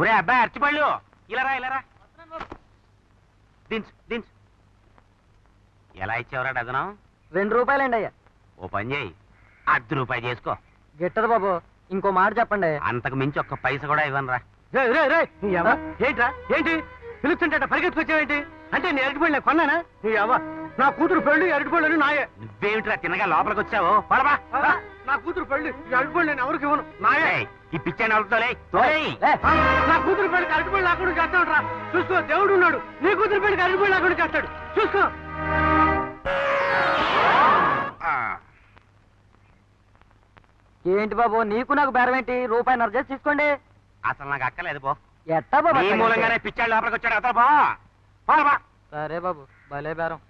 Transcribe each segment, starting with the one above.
ఒరే అబ్బాయి అరటిపళ్ళు ఇలారా ఇలారా దించు దించు. ఎలా ఇచ్చేవరా డజనం? 2 రూపాయలండి అయ్యా. ఓ పని చేయి, ₹10 చేసుకో. గిట్టదు బాబు, ఇంకో మాట చెప్పండి. అంతకు మించి ఒక్క పైస కూడా ఇవ్వనురా. ఏంట్రా ఏంటి పిలుస్తుంటే పరిగెత్తుకొచ్చావేంటి? అంటే నేను అరటిపళ్ళు కొన్నానా? నా కూతురు పెళ్లి అరటిపళ్ళు నాయే. నువ్వేమిట్రా తిన్నగా లోపలికి వచ్చావు? పడబా. నా కూతురు పెళ్లి అరటిపళ్ళు నేను ఎవరికి ఇవ్వను, నాయే. ఈ పిచ్చాన్ని అవుతాలే. నా కూతురు పెళ్లికి అరటిపళ్ళు లేకుండా చేస్తాడు రా. చూసుకో, దేవుడు ఉన్నాడు. నీ కూతురు పెళ్లికి అరటిపళ్ళు లేకుండా చేస్తాడు, చూసుకో. ఏంటి బాబు, నీకు నాకు బేరం ఏంటి? ₹1.5 చేసి తీసుకోండి. అసలు నాకు అక్కలేదు పో. ఎట్టా బాబు? ఈ మూలంగానే పిచ్చాడు లోపలికి వచ్చాడు. అతను బా. సరే బాబు, భలే బేరం.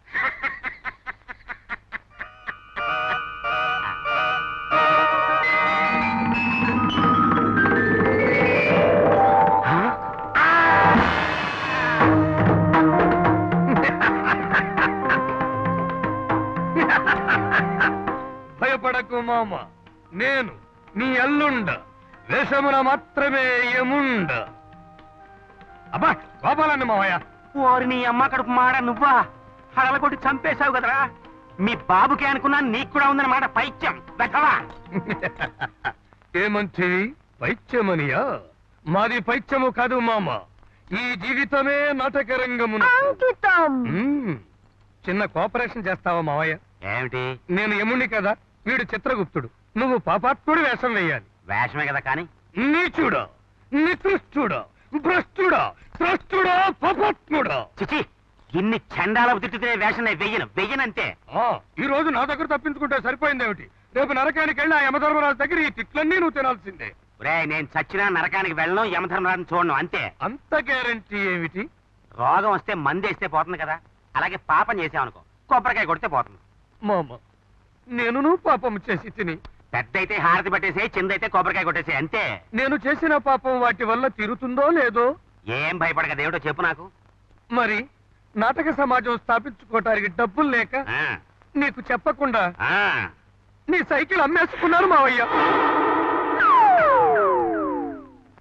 భయపడకు మామ, నేను నీ అల్లుండ, వేషమున మాత్రమే యముండ. అబ్బా గోపాలండి మావయ్య. ఓరి నీ అమ్మ కడుపు మాడ, నువ్వా? హడలకొట్టి చంపేశావు కదరా. మీ బాబుకే అనుకున్నా, నీకు కూడా ఉందన్నమాట పైత్యం. వెధవా. ఏమంటివి? పైత్యమనియా? మాది పైత్యము కాదు మామ, ఈ జీవితమే నాటకరంగము. చిన్న కోఆపరేషన్ చేస్తావా మావయ్య? ఏమిటి? నేను యముణ్ణి కదా, వీడు చిత్రగుప్తుడు. నువ్వు పాపాత్ముడు వేషం వేయాలి. వేషమే కదా కానీ. నీచుడా, నికృష్టుడా, భ్రష్టుడా, త్రష్టుడా, పాపాత్ముడా. చిచి, ఇన్ని చండాలపు తిట్టుకునే వేషం వెయ్యనంతే. ఈ రోజు నా దగ్గర తప్పించుకుంటే సరిపోయిందేమిటి? రేపు నరకానికి వెళ్ళి ఆ యమధర్మరాజు దగ్గర ఈ తిట్లన్నీ నువ్వు తినాల్సిందే. నేను చచ్చినా నరకానికి వెళ్ళను, యమధర్మరాజుని చూడను, అంతే. అంత గ్యారంటీ ఏమిటి? రోగం వస్తే మందేస్తే పోతుంది కదా, అలాగే పాపం చేసావనుకో, కొబ్బరికాయ కొడితే పోతుంది. మామ, నేను పాపం చేసి తిని. పెద్దయితే హారతి పట్టేసే, చిన్నదైతే కొబ్బరికాయ కొట్టేసే, అంతే. నేను చేసిన పాపం వాటి వల్ల తీరుతుందో లేదో? ఏం భయపడక, దేవుడో చెప్పు నాకు. మరి నాటక సమాజం స్థాపించుకోవటానికి డబ్బులు లేక నీకు చెప్పకుండా నీ సైకిల్ అమ్మేసుకున్నారు మావయ్య.